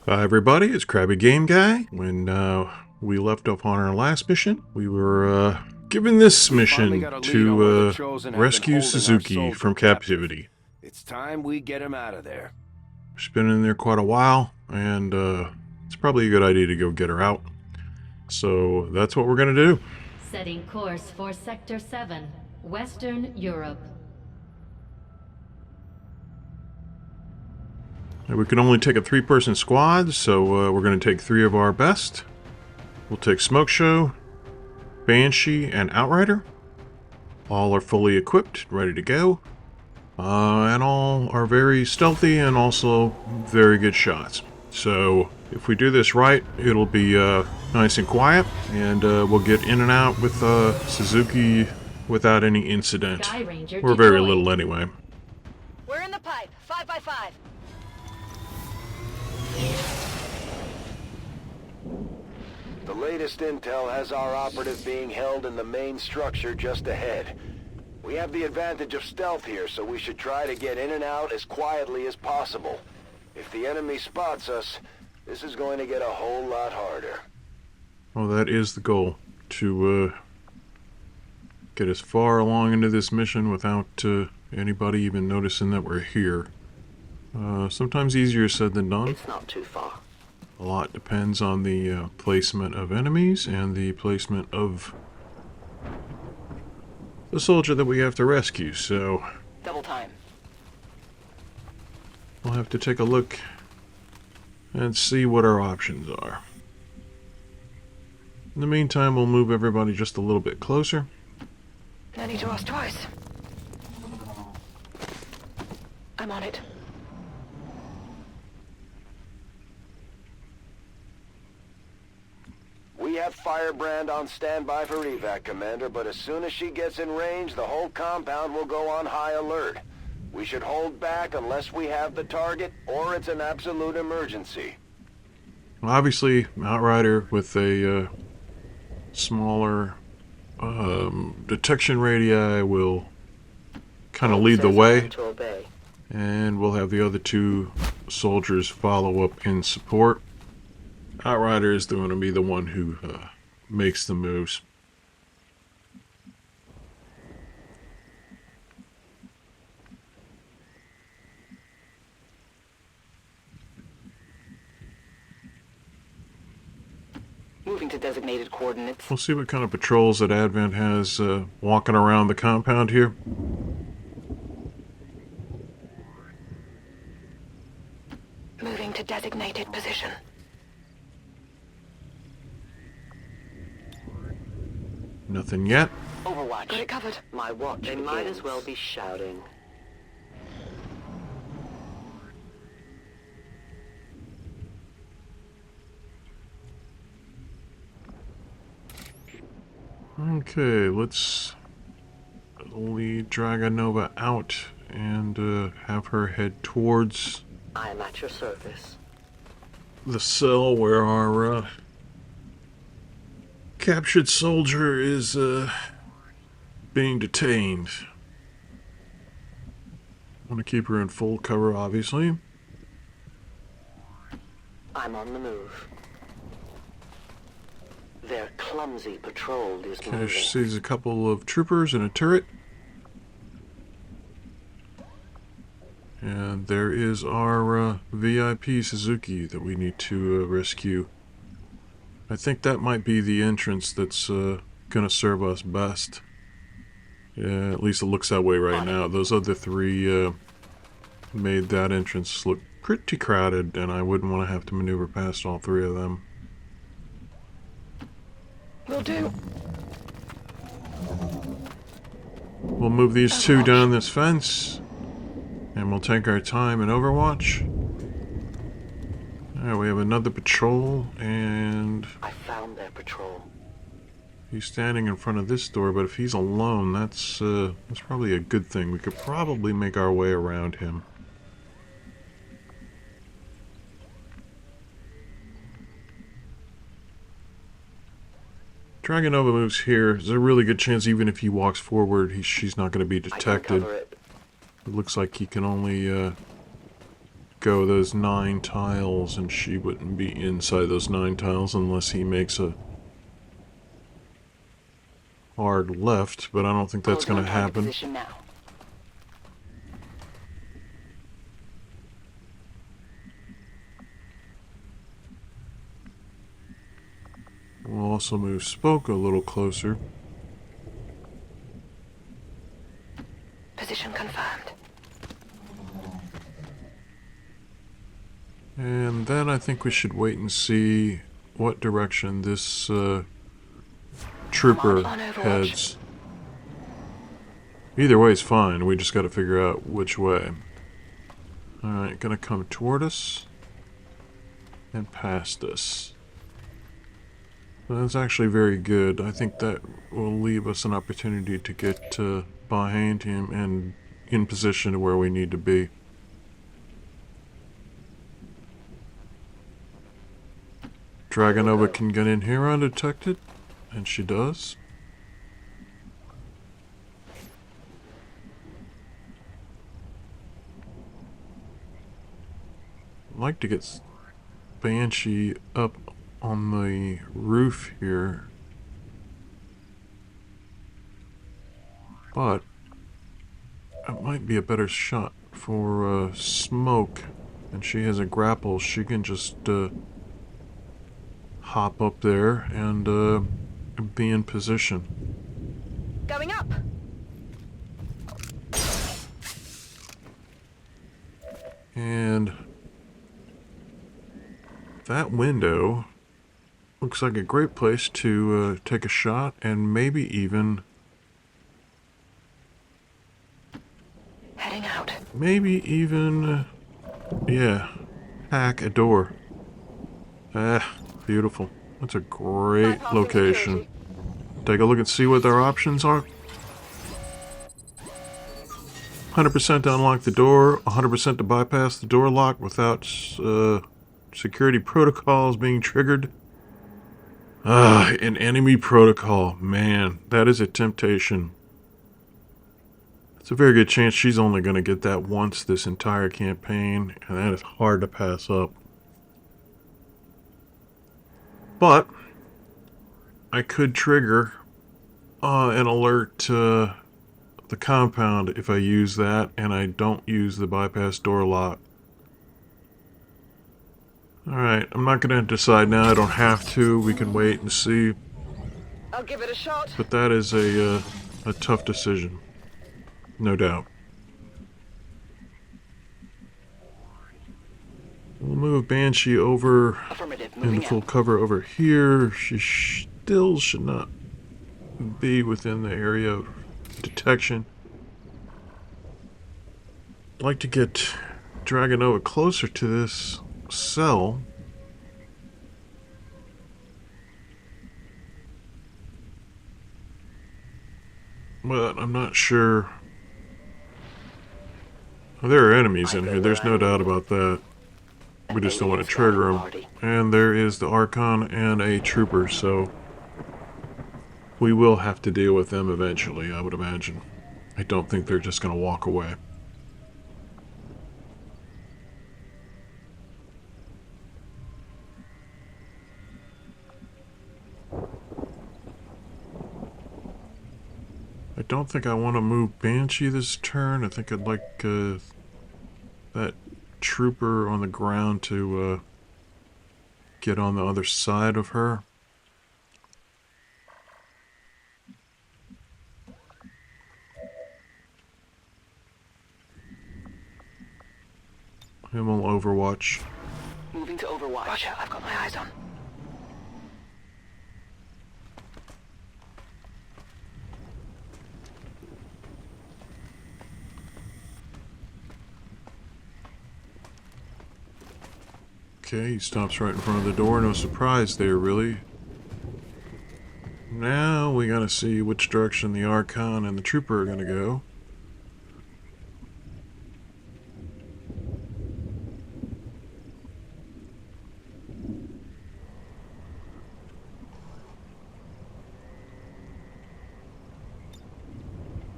Hi everybody, it's Krabby Game Guy. When we left off on our last mission, we were given this mission to rescue Suzuki from captivity. It's time we get him out of there. She's been in there quite a while, and it's probably a good idea to go get her out. So that's what we're going to do. Setting course for Sector 7, Western Europe. We can only take a 3-person squad, so we're going to take 3 of our best. We'll take Smoke Show, Banshee, and Outrider. All are fully equipped, ready to go. And all are very stealthy and also very good shots. So if we do this right, it'll be nice and quiet, and we'll get in and out with Suzuki without any incident. We're very little anyway. We're in the pipe, 5x5. The latest intel has our operative being held in the main structure just ahead. We have the advantage of stealth here, so we should try to get in and out as quietly as possible. If the enemy spots us, this is going to get a whole lot harder. Well, that is the goal, to get as far along into this mission without anybody even noticing that we're here. Sometimes easier said than done. It's not too far. A lot depends on the placement of enemies and the placement of the soldier that we have to rescue, so Double time. we'll have to take a look and see what our options are. In the meantime, we'll move everybody just a little bit closer. No need to ask twice. I'm on it. We have Firebrand on standby for evac, Commander, but as soon as she gets in range, the whole compound will go on high alert. We should hold back unless we have the target, or it's an absolute emergency. Obviously, Outrider with a smaller detection radii will kind of lead the way, and we'll have the other 2 soldiers follow up in support. Outrider is going to be the one who makes the moves. Moving to designated coordinates. We'll see what kind of patrols that Advent has walking around the compound here. Moving to designated position. Nothing yet. Overwatch. Got it covered. My watch. They might as well be shouting. Okay, let's lead Dragonova out and have her head towards I am at your service. the cell where our captured soldier is being detained. Want to keep her in full cover, obviously. I'm on the move. Their clumsy patrol is moving. She sees a couple of troopers and a turret. And there is our VIP Suzuki that we need to rescue. I think that might be the entrance that's going to serve us best. Yeah, at least it looks that way right now. Those other 3 made that entrance look pretty crowded, and I wouldn't want to have to maneuver past all 3 of them. Will do. We'll move these 2 down this fence, and we'll take our time in Overwatch. Alright, we have another patrol, and I found their patrol. he's standing in front of this door, but if he's alone, that's probably a good thing. We could probably make our way around him. Dragonova moves here. There's a really good chance even if he walks forward, she's not going to be detected. It looks like he can only go those 9 tiles, and she wouldn't be inside those 9 tiles unless he makes a hard left, but I don't think that's going to happen. Position now. We'll also move Spoke a little closer. Position confirmed. And then I think we should wait and see what direction this trooper heads. Either way is fine, we just got to figure out which way. Alright, gonna come toward us and past us. That's actually very good. I think that will leave us an opportunity to get behind him and in position to where we need to be. Dragonova can get in here undetected, and she does. I'd like to get Banshee up on the roof here, but it might be a better shot for Smoke, and she has a grapple. She can just hop up there and be in position. Going up. And that window looks like a great place to take a shot and maybe even... Heading out. Maybe even... yeah, hack a door. Ah, beautiful. That's a great location. Take a look and see what their options are. 100% to unlock the door, 100% to bypass the door lock without security protocols being triggered. An enemy protocol. Man, that is a temptation. It's a very good chance she's only going to get that once this entire campaign, and that is hard to pass up. But I could trigger an alert to the compound if I use that, and I don't use the bypass door lock. Alright, I'm not going to decide now. I don't have to. We can wait and see. I'll give it a shot. But that is a tough decision. No doubt. We'll move Banshee over into full cover over here. She still should not be within the area of detection. I'd like to get Dragonova closer to this cell. But I'm not sure. Well, there are enemies in here, there's no doubt about that. We just don't want to trigger them. And there is the Archon and a trooper, so we will have to deal with them eventually, I would imagine. I don't think they're just going to walk away. I don't think I want to move Banshee this turn. I think I'd like that trooper on the ground to get on the other side of her. Him will overwatch. Moving to Overwatch. Roger, I've got my eyes on. Okay, he stops right in front of the door. No surprise there, really. Now we gotta see which direction the Archon and the Trooper are gonna go.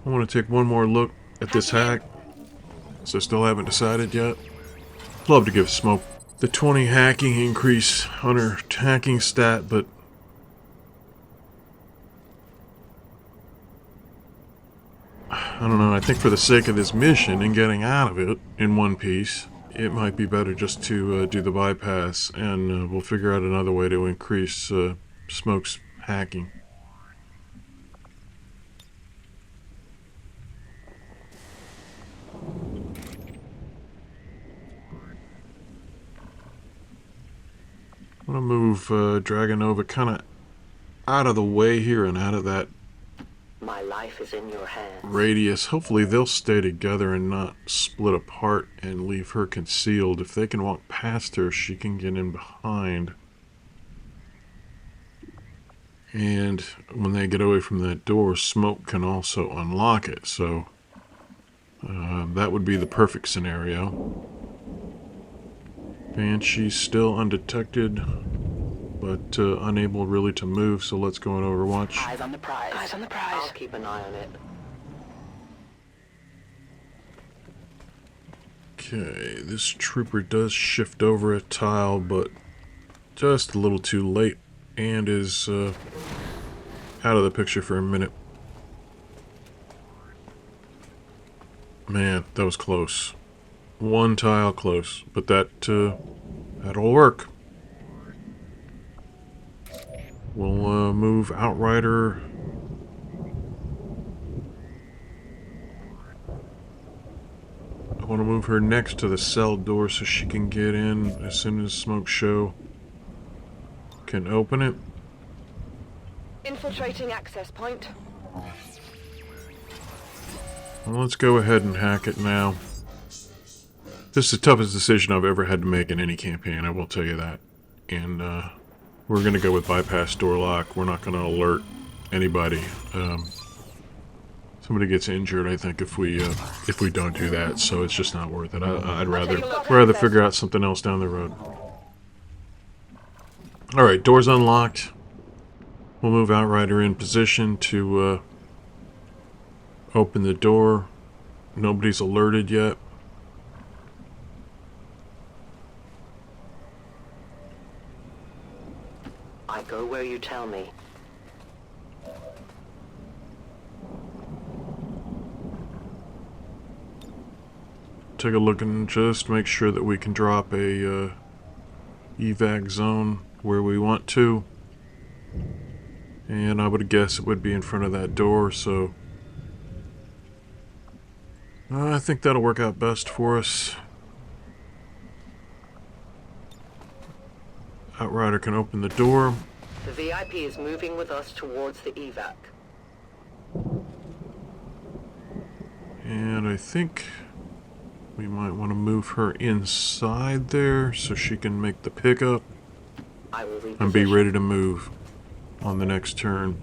I want to take one more look at this hack, so still haven't decided yet. love to give Smoke the 20 hacking increase on her hacking stat, but I don't know. I think for the sake of this mission and getting out of it in one piece, it might be better just to do the bypass, and we'll figure out another way to increase Smoke's hacking. I'm going to move Dragonova kind of out of the way here and out of that My life is in your hands. radius. Hopefully they'll stay together and not split apart and leave her concealed. If they can walk past her, she can get in behind. And when they get away from that door, Smoke can also unlock it. So that would be the perfect scenario. Banshee's still undetected, but unable really to move, so let's go on Overwatch. Eyes on the prize. Eyes on the prize. I'll keep an eye on it. Okay, this trooper does shift over a tile, but just a little too late, and is out of the picture for a minute. Man, that was close. One tile close, but that'll work. We'll move Outrider. I want to move her next to the cell door so she can get in as soon as Smoke Show can open it. Infiltrating access point. Well, let's go ahead and hack it now. This is the toughest decision I've ever had to make in any campaign, I will tell you that. And we're going to go with bypass door lock. We're not going to alert anybody. Somebody gets injured, I think, if we don't do that. So it's just not worth it. I'd rather figure out something else down the road. All right, door's unlocked. We'll move Outrider in position to open the door. Nobody's alerted yet. I go where you tell me. Take a look and just make sure that we can drop a evac zone where we want to. And I would guess it would be in front of that door, so I think that'll work out best for us. Outrider can open the door. The VIP is moving with us towards the evac. And I think we might want to move her inside there so she can make the pickup I will reposition. and be ready to move on the next turn.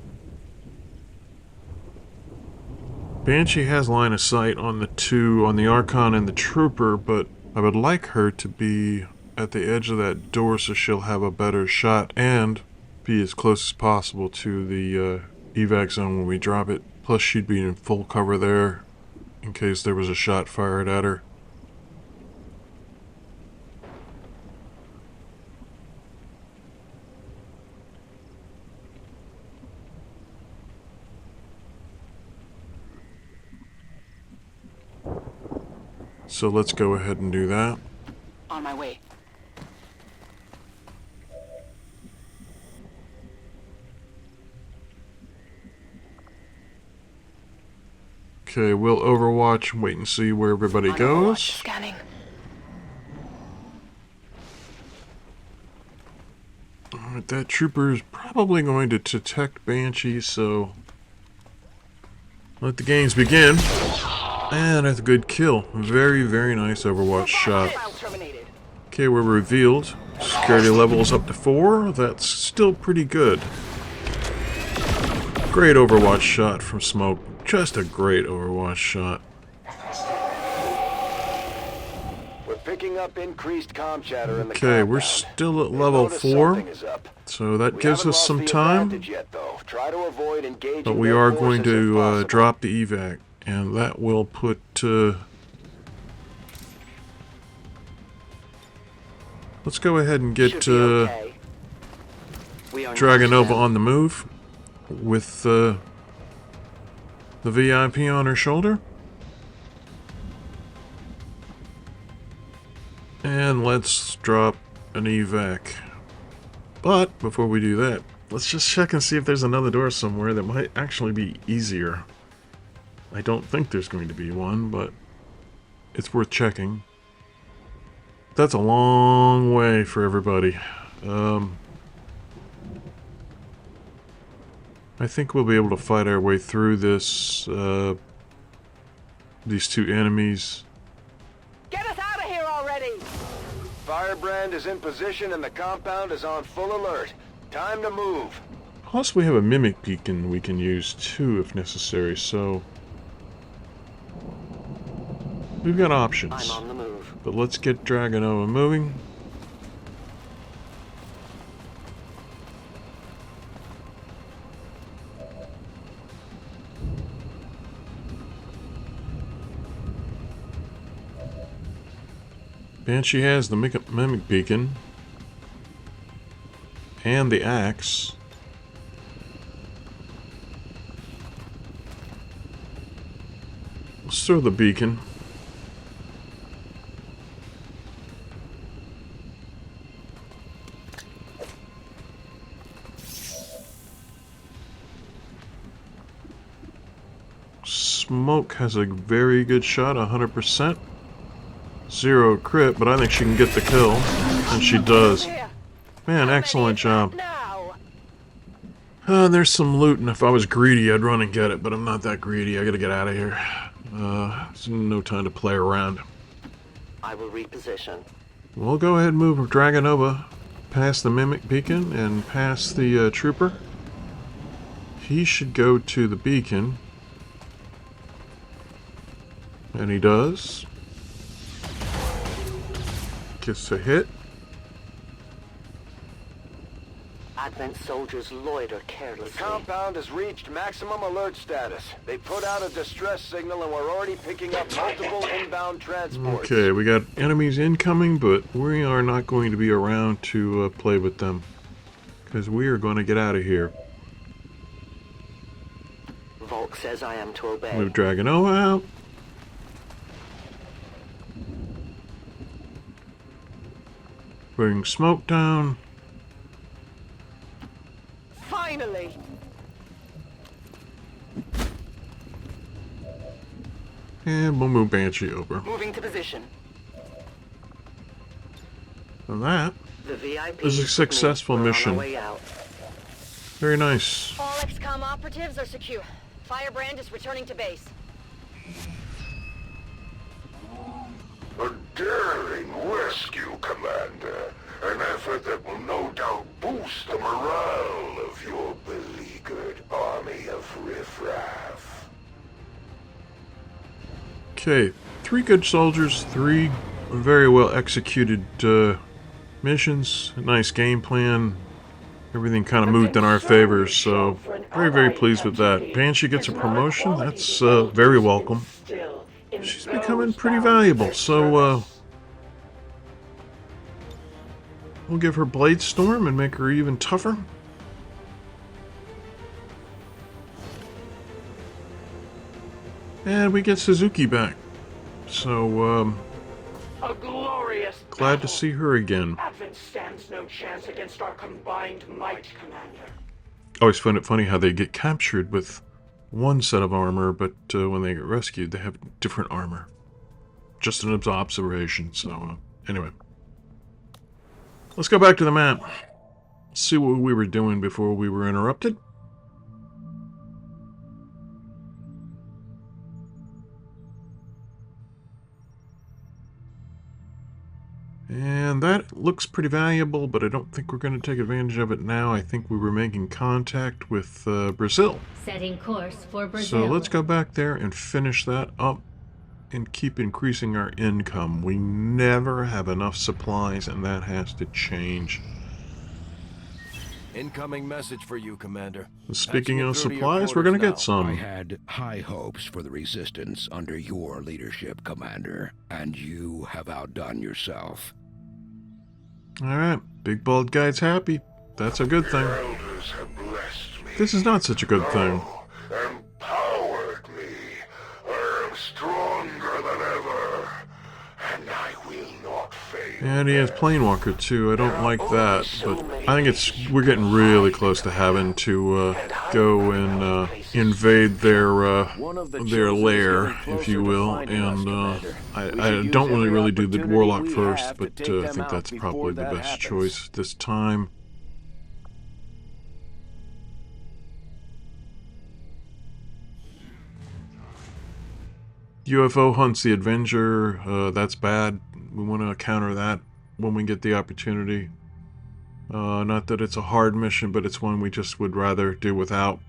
Banshee has line of sight on the two, on the Archon and the Trooper, but I would like her to be at the edge of that door so she'll have a better shot and be as close as possible to the evac zone when we drop it. Plus she'd be in full cover there in case there was a shot fired at her. So let's go ahead and do that. On my way. Okay, we'll Overwatch and wait and see where everybody goes. Scanning. Alright, that trooper is probably going to detect Banshee, so let the games begin. And that's a good kill. Very, very nice Overwatch shot. Okay, we're revealed. Security level is up to 4. That's still pretty good. Great Overwatch shot from Smoke. Just a great Overwatch shot. We're picking up increased comm chatter in the Okay, we're compound. still at They level notice 4. something is up. So that We gives haven't us lost some the time. advantage yet, though. Try to avoid engaging But we their are going forces if to possible. drop the evac. And that will put Let's go ahead and Should get be okay. We are Dragonova not on the move with the VIP on her shoulder. And let's drop an evac. But before we do that, let's just check and see if there's another door somewhere that might actually be easier. I don't think there's going to be one, but it's worth checking. That's a long way for everybody. I think we'll be able to fight our way through this, these two enemies. Get us out of here already! Firebrand is in position and the compound is on full alert. Time to move. Plus, we have a mimic beacon we can use too if necessary, so we've got options. I'm on the move. But let's get Dragonova moving. Banshee has the mimic beacon and the axe. Let's throw the beacon. Smoke has a very good shot, 100%. 0 crit, but I think she can get the kill. And she does. Man, excellent job. There's some loot, and if I was greedy, I'd run and get it, but I'm not that greedy. I gotta get out of here. There's no time to play around. I will reposition. We'll go ahead and move Dragonova past the mimic beacon and past the trooper. He should go to the beacon. And he does. Gets a hit. Advent soldiers loiter carelessly. The compound has reached maximum alert status. They put out a distress signal and we're already picking up multiple inbound transports. Okay, we got enemies incoming, but we are not going to be around to play with them. Because we are going to get out of here. Volk says I am to obey. Move Dragonova out. Bring smoke down. Finally! And we'll move Banshee over. Moving to position. And that The VIP is a successful We're mission. On our way out. Very nice. All XCOM operatives are secure. Firebrand is returning to base. A daring rescue, Commander. An effort that will no doubt boost the morale of your beleaguered army of riffraff. Okay, 3 good soldiers, 3 very well executed missions, a nice game plan. Everything kind of moved in our favor, so very pleased with that. Banshee gets a promotion, that's very welcome. She's becoming pretty valuable, so we'll give her Blade Storm and make her even tougher. And we get Suzuki back. So, A glorious glad to battle. see her again. Advent stands no chance against our combined might, Commander. I always find it funny how they get captured with one set of armor, but when they get rescued, they have different armor. Just an observation, so anyway. Let's go back to the map. See what we were doing before we were interrupted. And that looks pretty valuable, but I don't think we're going to take advantage of it now. I think we were making contact with Brazil. Setting course for Brazil. So let's go back there and finish that up and keep increasing our income. We never have enough supplies, and that has to change. Incoming message for you, Commander. Speaking of Patching it through to your supplies, we're going to quarters get now. some. I had high hopes for the Resistance under your leadership, Commander, and you have outdone yourself. Alright, big bald guy's happy. That's a good thing. The elders have blessed me. This is not such a good thing. Empowered me. I am stronger than ever. And I will not fail. And he has Planewalker too. I don't like that, but I think we're getting really close to having to go and invade their lair, if you will. And I don't really do the Warlock first, but I think that's probably the best choice this time. UFO hunts the Avenger. That's bad. We want to counter that when we get the opportunity. Not that it's a hard mission, but it's one we just would rather do without.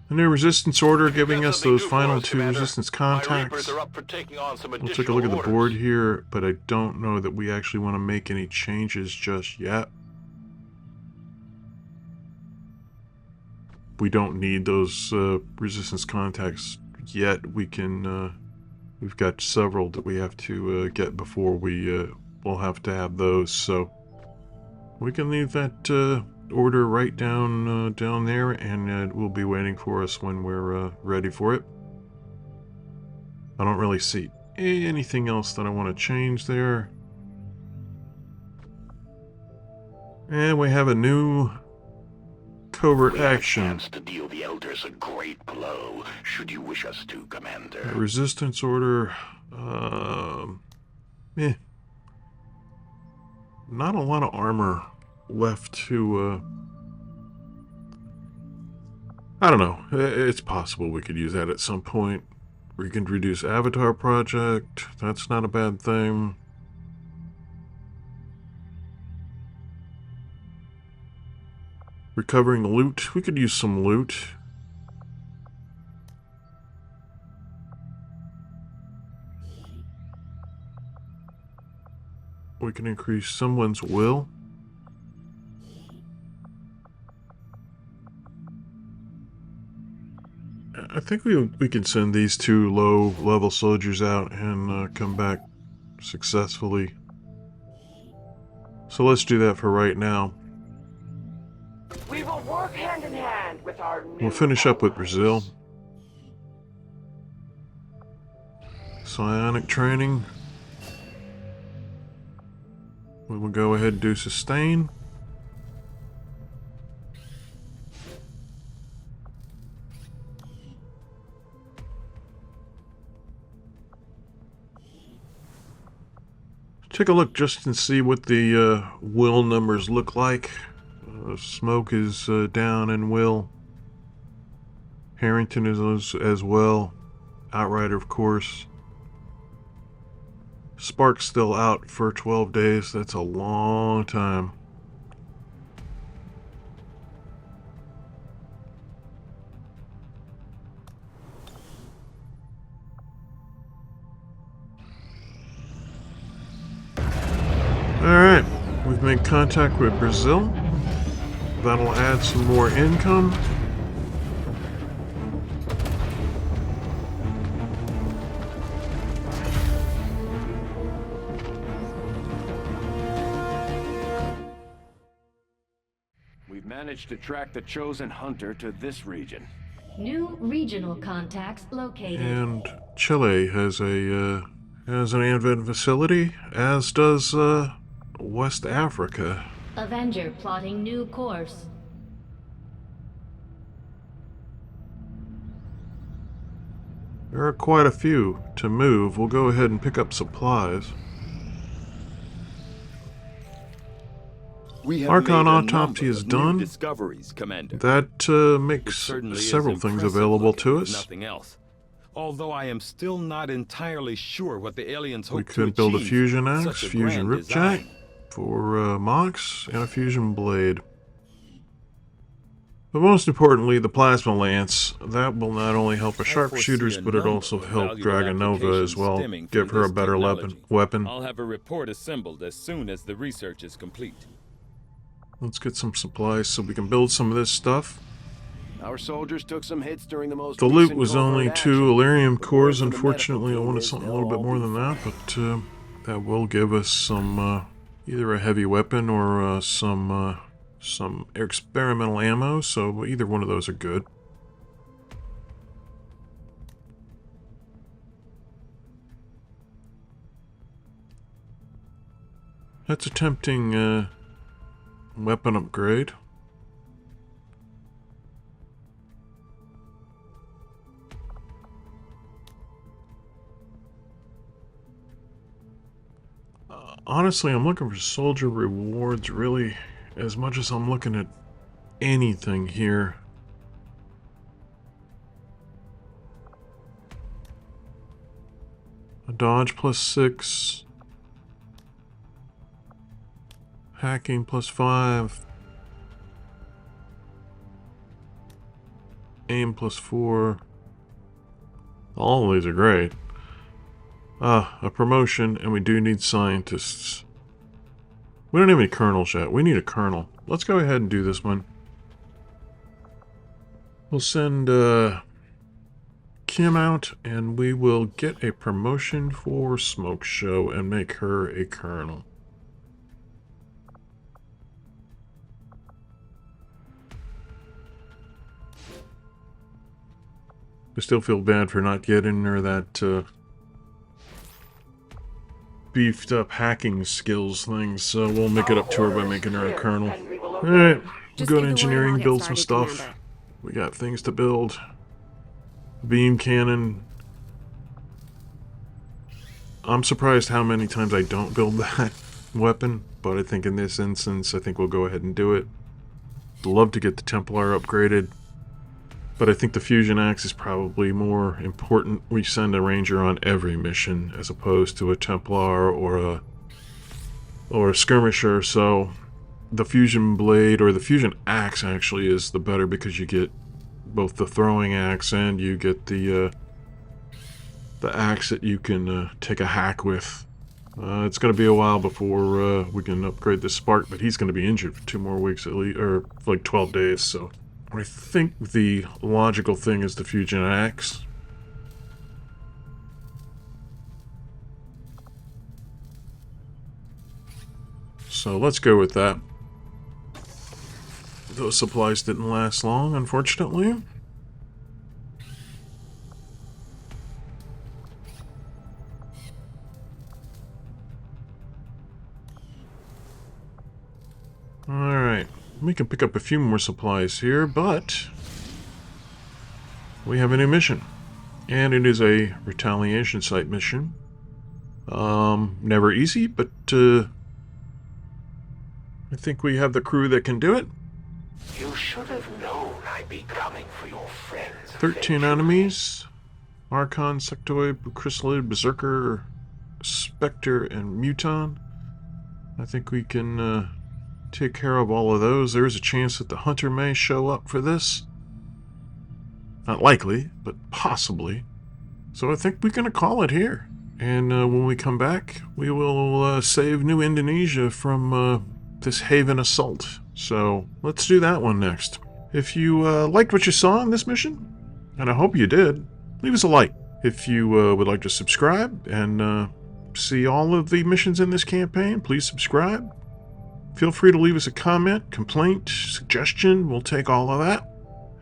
A new resistance order giving us those final 2 resistance contacts. We'll take a look at the board here, but I don't know that we actually want to make any changes just yet. We don't need those resistance contacts yet. We can we've got several that we have to get before we will have to have those, so we can leave that order right down there, and it will be waiting for us when we're ready for it. I don't really see anything else that I want to change there. And we have a new covert action. To deal the elders a great blow, should you wish us to, Commander. A resistance order. Not a lot of armor left to. I don't know. It's possible we could use that at some point. We can reduce Avatar Project. That's not a bad thing. Recovering loot. We could use some loot. We can increase someone's will. I think we can send these 2 low-level soldiers out and come back successfully. So let's do that for right now. We will work hand in hand with our We'll finish up with Brazil. Psionic training. We will go ahead and do sustain. Take a look just and see what the will numbers look like. Smoke is down in will. Harrington is as well. Outrider, of course. Spark's still out for 12 days. That's a long time. Alright, we've made contact with Brazil. That'll add some more income. We've managed to track the chosen hunter to this region. New regional contacts located. And Chile has an advent facility, as does West Africa. Avenger plotting new course. There are quite a few to move. We'll go ahead and pick up supplies. Archon autopsy is done. Discoveries, Commander. That makes several things available to us. Nothing else. Although I am still not entirely sure what the aliens hope We to could build a achieve fusion with axe, such a fusion grand ripjack design. for Mox, and a fusion blade. But most importantly, the plasma lance. That will not only help our sharpshooters, but it also help Dragonova as well. Give her a better weapon. I'll have a report assembled as soon as the research is complete. Let's get some supplies so we can build some of this stuff. Our soldiers took some hits during the most The loot recent was covert only action. 2 Elerium cores. Word for the Unfortunately, I medical wanted team something is a little bit they'll more all than be that, but that will give us some either a heavy weapon or some experimental ammo, so either one of those are good. That's a tempting weapon upgrade. Honestly, I'm looking for soldier rewards, really, as much as I'm looking at anything here. A dodge +6. Hacking +5. Aim +4. All of these are great. A promotion, and we do need scientists. We don't have any colonels yet. We need a colonel. Let's go ahead and do this one. We'll send Kim out, and we will get a promotion for Smoke Show and make her a colonel. I still feel bad for not getting her that beefed up hacking skills thing, so we'll make it up to her by making her a colonel. Alright, we'll go to engineering, build some stuff. Commander. We got things to build. Beam cannon. I'm surprised how many times I don't build that weapon, but I think in this instance, I think we'll go ahead and do it. I'd love to get the Templar upgraded, but I think the fusion axe is probably more important. We send a ranger on every mission as opposed to a Templar or a skirmisher, so the fusion blade or the fusion axe actually is the better because you get both the throwing axe and you get the axe that you can take a hack with. It's going to be a while before we can upgrade the Spark, but he's going to be injured for 2 more weeks at least, or for like 12 days, so I think the logical thing is the fusion axe. So let's go with that. Those supplies didn't last long, unfortunately. Alright, we can pick up a few more supplies here, but we have a new mission. And it is a retaliation site mission. Never easy, but I think we have the crew that can do it. You should have known I'd be coming for your friends. 13 enemies. Archon, Sectoid, Chrysalid, Berserker, Spectre, and Muton. I think we can take care of all of those. There is a chance that the Hunter may show up for this. Not likely, but possibly. So I think we're going to call it here. And when we come back, we will save New Indonesia from this Haven assault. So let's do that one next. If you liked what you saw in this mission, and I hope you did, leave us a like. If you would like to subscribe and see all of the missions in this campaign, please subscribe. Feel free to leave us a comment, complaint, suggestion. We'll take all of that.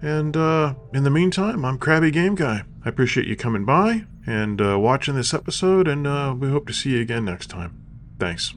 And in the meantime, I'm Krabby Game Guy. I appreciate you coming by and watching this episode, and we hope to see you again next time. Thanks.